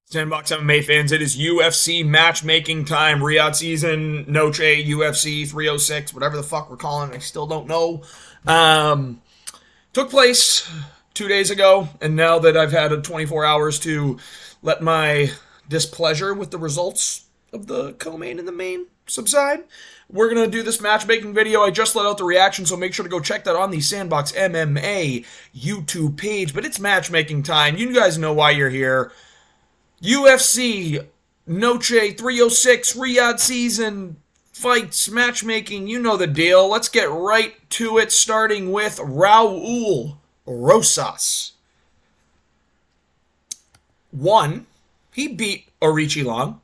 Sandbox MMA fans, it is UFC matchmaking time. Riyadh season, Noche, UFC 306, whatever the fuck we're calling it. I still don't know. Took place 2 days ago, and now that I've had 24 hours to let my displeasure with the results of the co-main and the main subside, we're going to do this matchmaking video. I just let out the reaction, so make sure to go check that on the Sandbox MMA YouTube page. But it's matchmaking time. You guys know why you're here. UFC Noche 306 Riyadh season fights matchmaking, you know the deal. Let's get right to it, starting with Raul Rosas. One, he beat Orichi Long.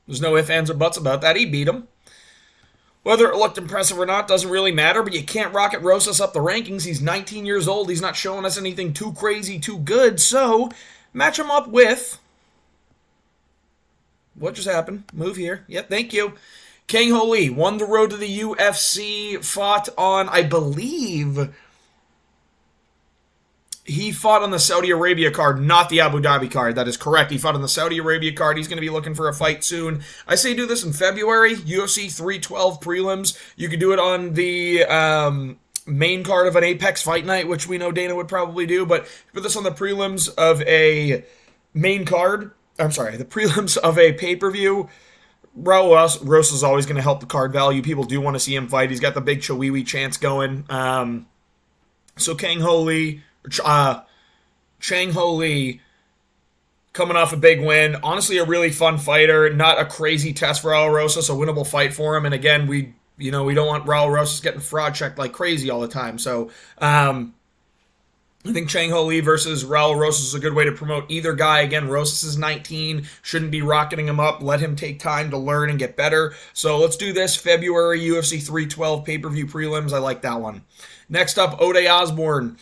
There's no ifs, ands, or buts about that. He beat him. Whether it looked impressive or not doesn't really matter, but you can't rocket Rosas up the rankings. He's 19 years old. He's not showing us anything too crazy, too good. So, match him up with... What just happened? Move here. Yep, thank you. Kang Ho Lee won the road to the UFC, fought on, I believe, he fought on the Saudi Arabia card, not the Abu Dhabi card. That is correct. He fought on the Saudi Arabia card. He's going to be looking for a fight soon. I say do this in February, UFC 312 prelims. You could do it on the main card of an Apex fight night, which we know Dana would probably do, but put this on the prelims of a main card. I'm sorry, the prelims of a pay-per-view. Raul Rosas is always going to help the card value. People do want to see him fight. He's got the big Chihuahua chance going. So Chang Ho Lee coming off a big win. Honestly, a really fun fighter. Not a crazy test for Raul Rosas. A winnable fight for him. And again, we don't want Raul Rosas getting fraud checked like crazy all the time. So, I think Chang Ho Lee versus Raul Rosas is a good way to promote either guy. Again, Rosas is 19, shouldn't be rocketing him up. Let him take time to learn and get better. So let's do this. February UFC 312 pay-per-view prelims. I like that one. Next up, Ode Osbourne.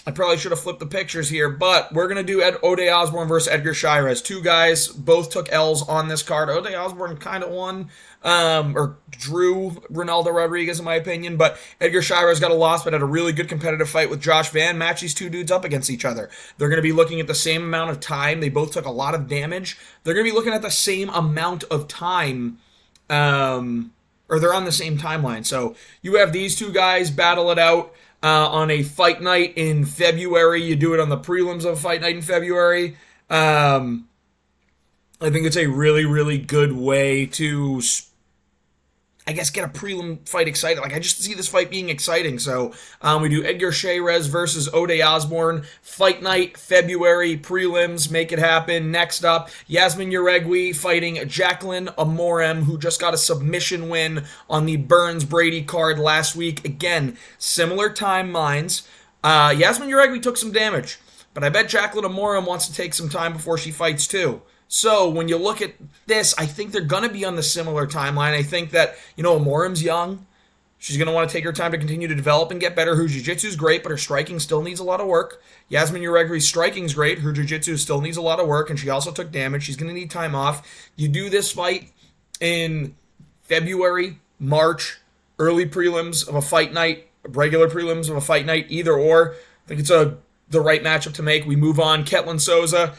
I probably should have flipped the pictures here, but we're going to do Ode Osbourne versus Edgar Chairez. Two guys, both took L's on this card. Ode Osbourne kind of won, or drew Ronaldo Rodriguez, in my opinion, but Edgar Chairez got a loss, but had a really good competitive fight with Josh Van. Match these two dudes up against each other. They're going to be looking at the same amount of time. They both took a lot of damage. They're going to be looking at the same amount of time, or they're on the same timeline. So you have these two guys battle it out. On a fight night in February. You do it on the prelims of a fight night in February. I think it's a really, really good way to, I guess, get a prelim fight excited. Like, I just see this fight being exciting. So we do Edgar Chairez versus Ode Osbourne. Fight night, February, prelims, make it happen. Next up, Yasmin Yaregui fighting Jacqueline Amorem, who just got a submission win on the Burns-Brady card last week. Again, similar timelines. Yasmin Yaregui took some damage, but I bet Jacqueline Amorem wants to take some time before she fights too. So when you look at this, I think they're going to be on the similar timeline. I think that, Amorem's young. She's going to want to take her time to continue to develop and get better. Her jiu-jitsu is great, but her striking still needs a lot of work. Yasmin Yaregui's striking is great. Her jiu-jitsu still needs a lot of work, and she also took damage. She's going to need time off. You do this fight in February, March, early prelims of a fight night, regular prelims of a fight night, either or. I think it's the right matchup to make. We move on. Ketlin Souza.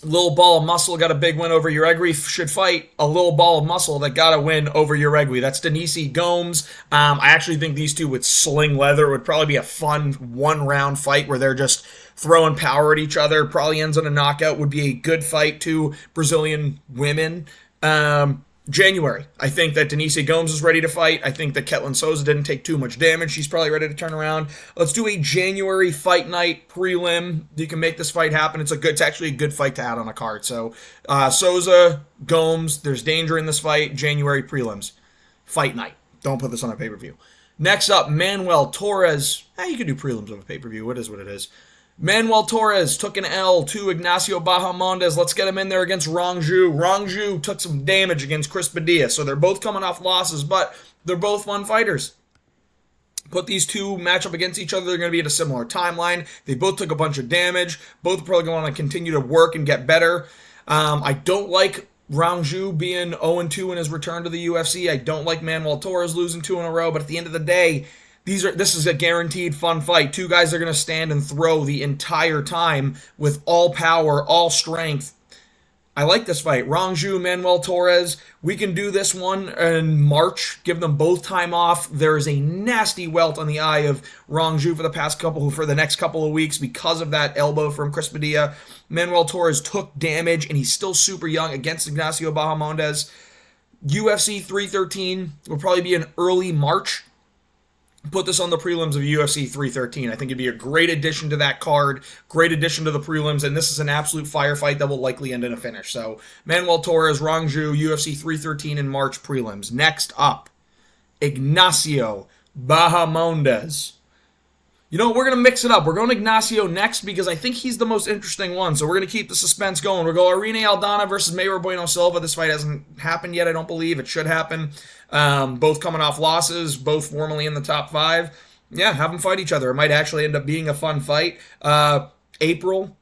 Little ball of muscle got a big win over Yaregui. Should fight a little ball of muscle that got a win over Yaregui. That's Denise Gomes. I actually think these two would sling leather. It would probably be a fun one-round fight where they're just throwing power at each other. Probably ends on a knockout. Would be a good fight. Two Brazilian women. January. I think that Denise Gomes is ready to fight. I think that Ketlin Souza didn't take too much damage. She's probably ready to turn around. Let's do a January fight night prelim. You can make this fight happen. It's actually a good fight to add on a card. So Souza, Gomes, there's danger in this fight. January prelims. Fight night. Don't put this on a pay-per-view. Next up, Manuel Torres. You can do prelims of a pay-per-view. It is what it is. Manuel Torres took an L to Ignacio Bahamondes. Let's get him in there against Rongju. Rongju took some damage against Chris Padilla, so they're both coming off losses, but they're both fun fighters. Put these two match up against each other, they're going to be at a similar timeline. They both took a bunch of damage. Both are probably going to want to continue to work and get better. I don't like Rongju being 0-2 in his return to the UFC. I don't like Manuel Torres losing 2 in a row, but at the end of the day, This is a guaranteed fun fight. Two guys are going to stand and throw the entire time with all power, all strength. I like this fight. Rongju, Manuel Torres. We can do this one in March. Give them both time off. There is a nasty welt on the eye of Rongju for the next couple of weeks because of that elbow from Chris Padilla. Manuel Torres took damage, and he's still super young against Ignacio Bahamondes. UFC 313 will probably be in early March. Put this on the prelims of UFC 313. I think it'd be a great addition to that card, great addition to the prelims, and this is an absolute firefight that will likely end in a finish. So, Manuel Torres, Rongju, UFC 313 in March prelims. Next up, Ignacio Bahamondes. You know, we're going to mix it up. We're going Ignacio next because I think he's the most interesting one. So we're going to keep the suspense going. We'll go Irene Aldana versus Mayra Bueno Silva. This fight hasn't happened yet, I don't believe. It should happen. Both coming off losses, both formally in the top 5. Yeah, have them fight each other. It might actually end up being a fun fight. April.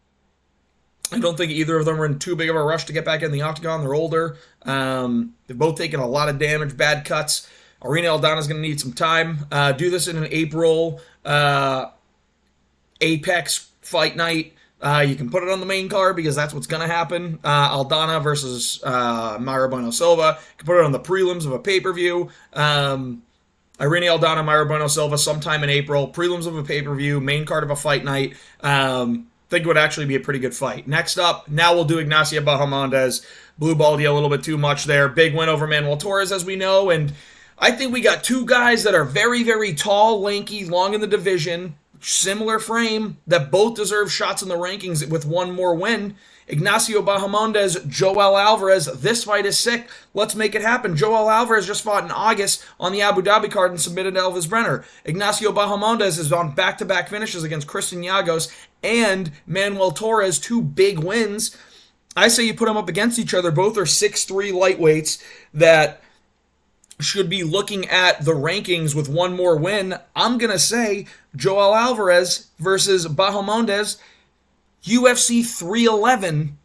I don't think either of them are in too big of a rush to get back in the octagon. They're older. They've both taken a lot of damage, bad cuts. Irene Aldana's going to need some time. Do this in an April Apex fight night. You can put it on the main card because that's what's going to happen. Aldana versus Mayra Bueno Silva. You can put it on the prelims of a pay-per-view. Irene Aldana, Mayra Bueno Silva sometime in April. Prelims of a pay-per-view, main card of a fight night. Think it would actually be a pretty good fight. Next up, now we'll do Ignacio Bahamondes. Blue balled you a little bit too much there. Big win over Manuel Torres, as we know, and I think we got two guys that are very, very tall, lanky, long in the division, similar frame, that both deserve shots in the rankings with one more win. Ignacio Bahamondes, Joel Alvarez. This fight is sick. Let's make it happen. Joel Alvarez just fought in August on the Abu Dhabi card and submitted to Elvis Brenner. Ignacio Bahamondes is on back-to-back finishes against Christian Yagos and Manuel Torres, 2 big wins. I say you put them up against each other. Both are 6'3" lightweights that should be looking at the rankings with one more win. I'm going to say Joel Alvarez versus Bahamondes, UFC 311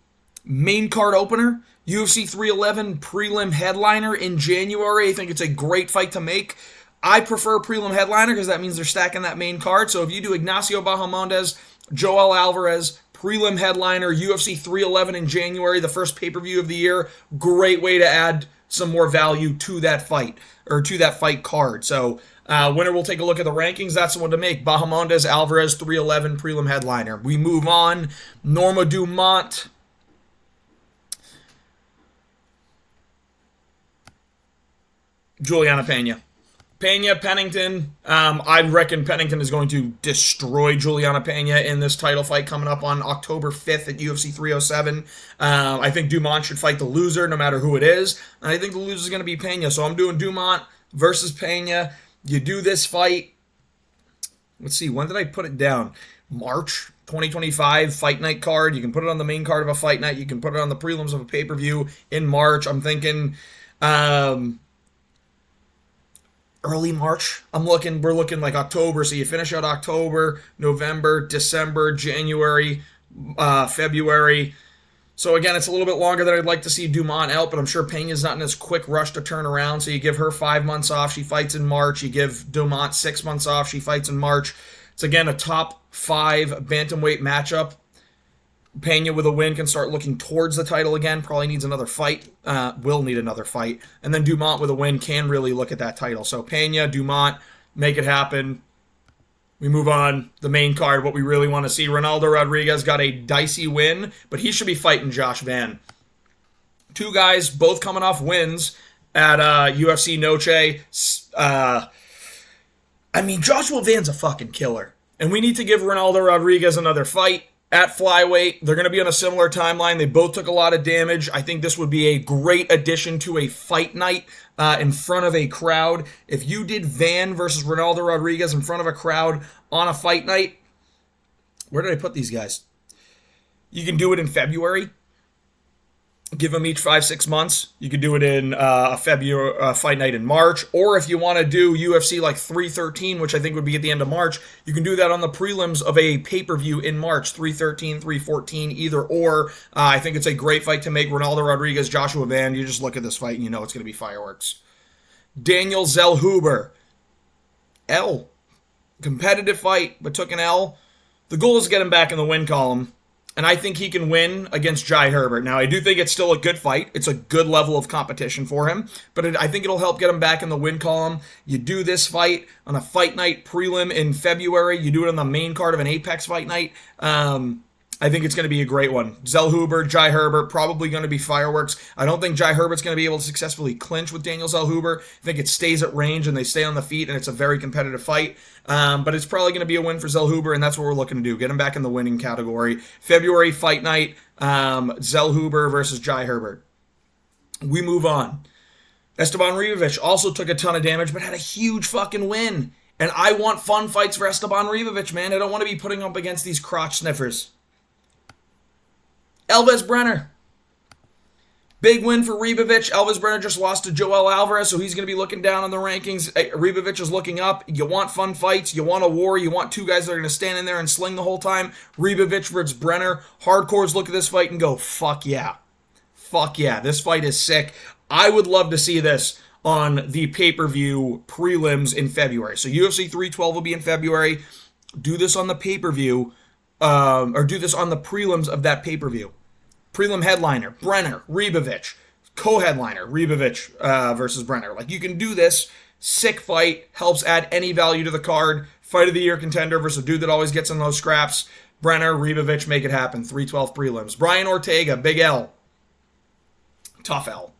main card opener, UFC 311 prelim headliner in January. I think it's a great fight to make. I prefer prelim headliner because that means they're stacking that main card. So if you do Ignacio Bahamondes, Joel Alvarez, prelim headliner, UFC 311 in January, the first pay-per-view of the year, great way to add some more value to that fight, or to that fight card. So, winner will take a look at the rankings. That's the one to make. Bahamondes, Alvarez, 311, prelim headliner. We move on. Norma Dumont. Juliana Pena. Pennington. I reckon Pennington is going to destroy Juliana Pena in this title fight coming up on October 5th at UFC 307. I think Dumont should fight the loser no matter who it is. And I think the loser is going to be Pena. So I'm doing Dumont versus Pena. You do this fight. Let's see, when did I put it down? March 2025 fight night card. You can put it on the main card of a fight night. You can put it on the prelims of a pay-per-view in March. I'm thinking early March. We're looking like October. So you finish out October, November, December, January, February. So again, it's a little bit longer than I'd like to see Dumont out, but I'm sure Pena's not in this quick rush to turn around. So you give her 5 months off. She fights in March. You give Dumont 6 months off. She fights in March. It's again a top 5 bantamweight matchup. Pena with a win can start looking towards the title again. Probably needs another fight. Will need another fight. And then Dumont with a win can really look at that title. So Pena, Dumont, make it happen. We move on. The main card, what we really want to see. Ronaldo Rodriguez got a dicey win, but he should be fighting Josh Van. 2 guys, both coming off wins at UFC Noche. Joshua Van's a fucking killer. And we need to give Ronaldo Rodriguez another fight. At flyweight, they're going to be on a similar timeline. They both took a lot of damage. I think this would be a great addition to a fight night in front of a crowd. If you did Van versus Ronaldo Rodriguez in front of a crowd on a fight night, where did I put these guys? You can do it in February. Give them each 5-6 months. You could do it in a February fight night in March, or if you want to do UFC like 313, which I think would be at the end of March, you can do that on the prelims of a pay-per-view in March, 313, 314, either or. I think it's a great fight to make. Ronaldo Rodriguez, Joshua Van. You just look at this fight and you know it's going to be fireworks. Daniel Zellhuber. competitive fight, but took an L. The goal is to get him back in the win column, and I think he can win against Jai Herbert. Now, I do think it's still a good fight. It's a good level of competition for him, but I think it'll help get him back in the win column. You do this fight on a fight night prelim in February. You do it on the main card of an Apex fight night. I think it's going to be a great one. Zellhuber, Jai Herbert, probably going to be fireworks. I don't think Jai Herbert's going to be able to successfully clinch with Daniel Zellhuber. I think it stays at range and they stay on the feet, and it's a very competitive fight. But it's probably going to be a win for Zellhuber, and that's what we're looking to do. Get him back in the winning category. February fight night, Zellhuber versus Jai Herbert. We move on. Esteban Ribovic also took a ton of damage, but had a huge fucking win. And I want fun fights for Esteban Ribovic, man. I don't want to be putting up against these crotch sniffers. Elvis Brenner. Big win for Ribovic. Elvis Brenner just lost to Joel Alvarez, so he's going to be looking down on the rankings. Ribovic is looking up. You want fun fights. You want a war. You want two guys that are going to stand in there and sling the whole time. Ribovic versus Brenner. Hardcores look at this fight and go, fuck yeah. Fuck yeah. This fight is sick. I would love to see this on the pay-per-view prelims in February. So UFC 312 will be in February. Do this on the pay-per-view, or do this on the prelims of that pay-per-view. Prelim headliner, Brenner, Ribovic. Co-headliner, Ribovic versus Brenner. Like, you can do this. Sick fight. Helps add any value to the card. Fight of the year contender versus a dude that always gets in those scraps. Brenner, Ribovic, make it happen. 312 prelims. Brian Ortega, big L. Tough L.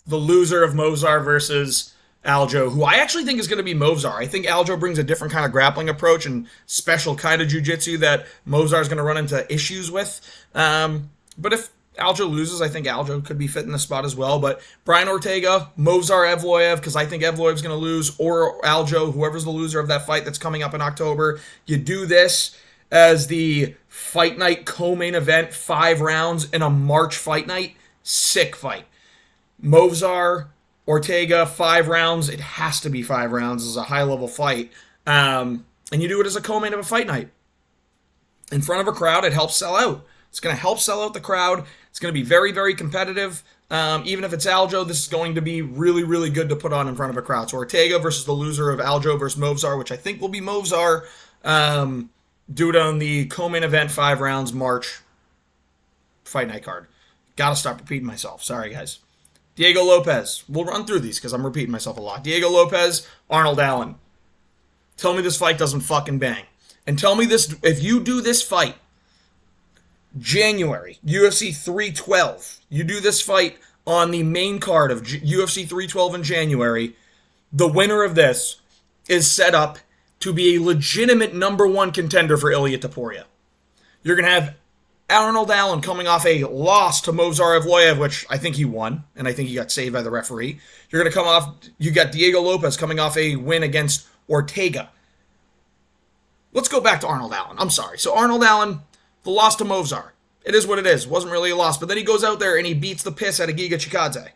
The loser of Movsar versus Aljo, who I actually think is going to be Movsar. I think Aljo brings a different kind of grappling approach and special kind of jiu-jitsu that Movsar is going to run into issues with. But if Aljo loses, I think Aljo could be fit in the spot as well. But Brian Ortega, Movsar Evloev, because I think Evloev's going to lose, or Aljo, whoever's the loser of that fight that's coming up in October. You do this as the fight night co-main event, 5 rounds in a March fight night. Sick fight. Movsar, Ortega, 5 rounds. It has to be 5 rounds. This is a high-level fight. And you do it as a co-main of a fight night. In front of a crowd, it helps sell out. It's going to help sell out the crowd. It's going to be very, very competitive. Even if it's Aljo, this is going to be really, really good to put on in front of a crowd. So Ortega versus the loser of Aljo versus Movsar, which I think will be Movsar. Do it on the co-main event, 5 rounds, March fight night card. Gotta stop repeating myself. Sorry, guys. Diego Lopez. We'll run through these because I'm repeating myself a lot. Diego Lopez, Arnold Allen. Tell me this fight doesn't fucking bang. And tell me this, if you do this fight, January, UFC 312, you do this fight on the main card of UFC 312 in January, the winner of this is set up to be a legitimate number 1 contender for Ilia Topuria. You're going to have Arnold Allen coming off a loss to Movsar Evloev, which I think he won, and I think he got saved by the referee. You're going to come off, you got Diego Lopez coming off a win against Ortega. Let's go back to Arnold Allen. I'm sorry. So Arnold Allen, the loss to Movsar. It is what it is. It wasn't really a loss, but then he goes out there and he beats the piss out of Giga Chikadze.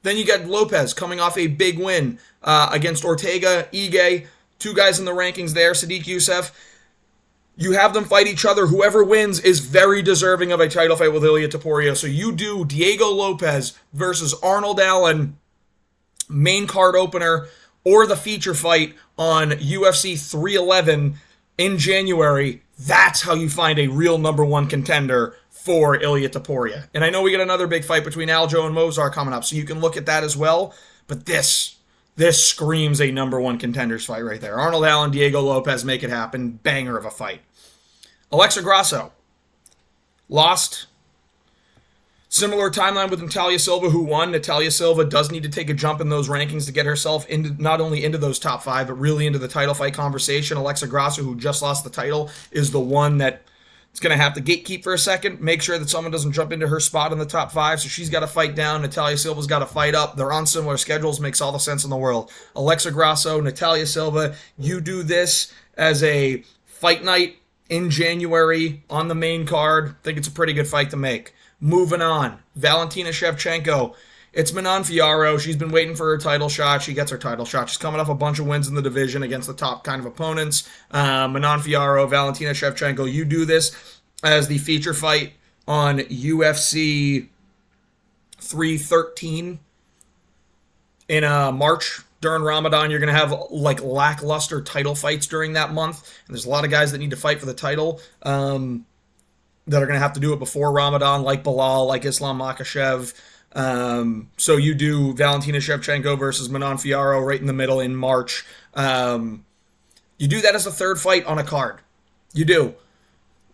Then you got Lopez coming off a big win against Ortega, Ige, 2 guys in the rankings there, Sadiq Youssef. You have them fight each other. Whoever wins is very deserving of a title fight with Ilia Topuria. So you do Diego Lopez versus Arnold Allen, main card opener, or the feature fight on UFC 311 in January. That's how you find a real number 1 contender for Ilia Topuria. And I know we get another big fight between Aljo and Movsar coming up, so you can look at that as well. But this screams a number 1 contenders fight right there. Arnold Allen, Diego Lopez, make it happen. Banger of a fight. Alexa Grasso. Lost. Similar timeline with Natalia Silva, who won. Natalia Silva does need to take a jump in those rankings to get herself into not only into those top 5, but really into the title fight conversation. Alexa Grasso, who just lost the title, is the one that is going to have to gatekeep for a second, make sure that someone doesn't jump into her spot in the top 5, so she's got to fight down. Natalia Silva's got to fight up. They're on similar schedules, makes all the sense in the world. Alexa Grasso, Natalia Silva, you do this as a fight night in January on the main card. I think it's a pretty good fight to make. Moving on, Valentina Shevchenko. It's Manon Fiorot. She's been waiting for her title shot. She gets her title shot. She's coming off a bunch of wins in the division against the top kind of opponents. Manon Fiorot, Valentina Shevchenko. You do this as the feature fight on UFC 313. in March during Ramadan, you're going to have like lackluster title fights during that month. And there's a lot of guys that need to fight for the title that are going to have to do it before Ramadan, like Bilal, like Islam Makhachev. So you do Valentina Shevchenko versus Manon Fiorot right in the middle in March. You do that as a third fight on a card. You do.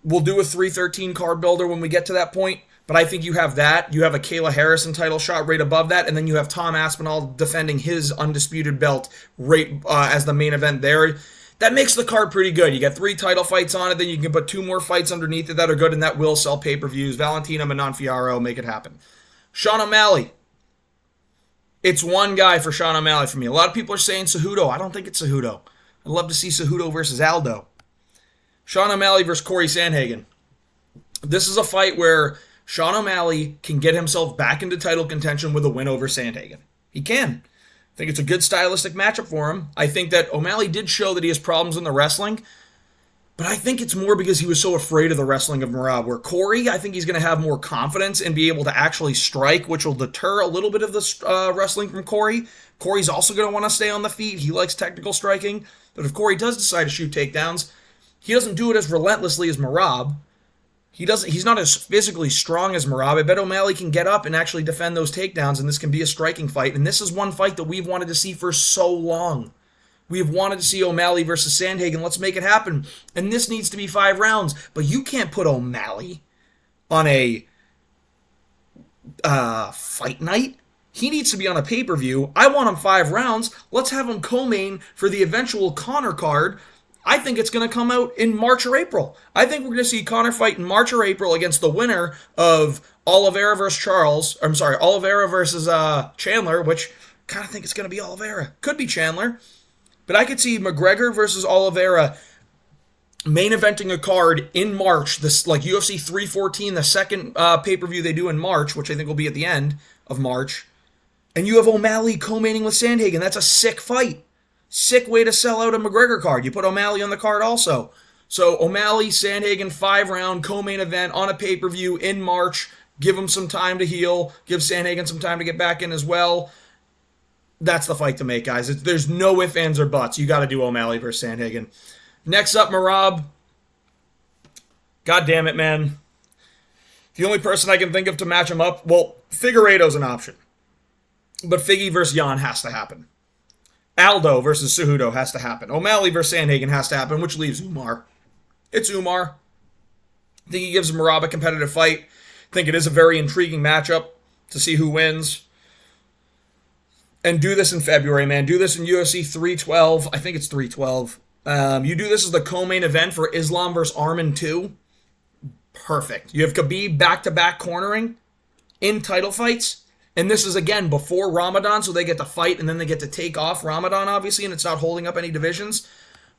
We'll do a 313 card builder when we get to that point. But I think you have that. You have a Kayla Harrison title shot right above that. And then you have Tom Aspinall defending his undisputed belt right as the main event there. That makes the card pretty good. You get 3 title fights on it. Then you can put 2 more fights underneath it that are good. And that will sell pay-per-views. Valentina, Manon Fiorot, make it happen. Sean O'Malley. It's one guy for Sean O'Malley for me. A lot of people are saying Cejudo. I don't think it's Cejudo. I'd love to see Cejudo versus Aldo. Sean O'Malley versus Corey Sandhagen. This is a fight where Sean O'Malley can get himself back into title contention with a win over Sandhagen. He can. I think it's a good stylistic matchup for him. I think that O'Malley did show that he has problems in the wrestling, but I think it's more because he was so afraid of the wrestling of Merab. Where Corey, I think he's going to have more confidence and be able to actually strike, which will deter a little bit of the wrestling from Corey. Corey's also going to want to stay on the feet. He likes technical striking. But if Corey does decide to shoot takedowns, he doesn't do it as relentlessly as Merab. He's not as physically strong as Merab. I bet O'Malley can get up and actually defend those takedowns, and this can be a striking fight. And this is one fight that we've wanted to see for so long. We have wanted to see O'Malley versus Sandhagen. Let's make it happen. And this needs to be 5 rounds. But you can't put O'Malley on a fight night. He needs to be on a pay-per-view. I want him 5 rounds. Let's have him co-main for the eventual Conor card. I think it's going to come out in March or April. I think we're going to see Conor fight in March or April against the winner of Oliveira versus Oliveira versus Chandler, which I kind of think it's going to be Oliveira. Could be Chandler. But I could see McGregor versus Oliveira main eventing a card in March, this like UFC 314, the second pay-per-view they do in March, which I think will be at the end of March. And you have O'Malley co-maining with Sandhagen. That's a sick fight. Sick way to sell out a McGregor card. You put O'Malley on the card also. So O'Malley, Sandhagen, 5-round co-main event on a pay-per-view in March. Give him some time to heal. Give Sandhagen some time to get back in as well. That's the fight to make, guys. There's no ifs, ands, or buts. You got to do O'Malley versus Sandhagen. Next up, Merab. God damn it, man. The only person I can think of to match him up, well, Figueiredo's an option. But Figgy versus Jan has to happen. Aldo versus Cejudo has to happen. O'Malley versus Sandhagen has to happen, which leaves Umar. It's Umar. I think he gives Merab a competitive fight. I think it is a very intriguing matchup to see who wins. And do this in February, man. Do this in UFC 312. I think it's 312. You do this as the co-main event for Islam versus Arman 2. Perfect. You have Khabib back-to-back cornering in title fights. And this is, again, before Ramadan, so they get to fight, and then they get to take off Ramadan, obviously, and it's not holding up any divisions.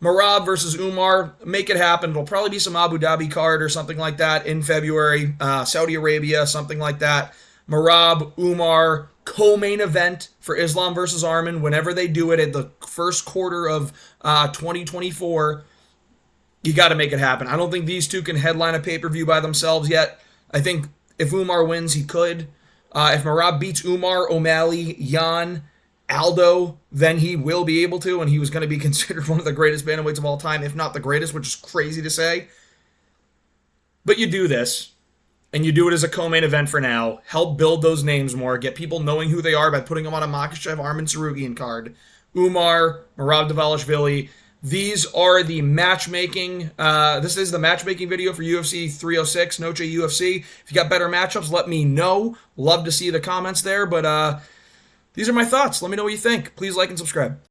Merab versus Umar, make it happen. It'll probably be some Abu Dhabi card or something like that in February. Saudi Arabia, something like that. Merab, Umar, co-main event for Islam versus Arman. Whenever they do it at the first quarter of 2024, you got to make it happen. I don't think these two can headline a pay-per-view by themselves yet. I think if Umar wins, he could. If Merab beats Umar, O'Malley, Jan, Aldo, then he will be able to, and he was going to be considered one of the greatest bantamweights of all time, if not the greatest, which is crazy to say. But you do this, and you do it as a co-main event for now. Help build those names more. Get people knowing who they are by putting them on a Makhachev, Arman Sarugian card. Umar, Merab Dvalishvili. These are the matchmaking. This is the matchmaking video for UFC 306, Noche UFC. If you got better matchups, let me know. Love to see the comments there. But these are my thoughts. Let me know what you think. Please like and subscribe.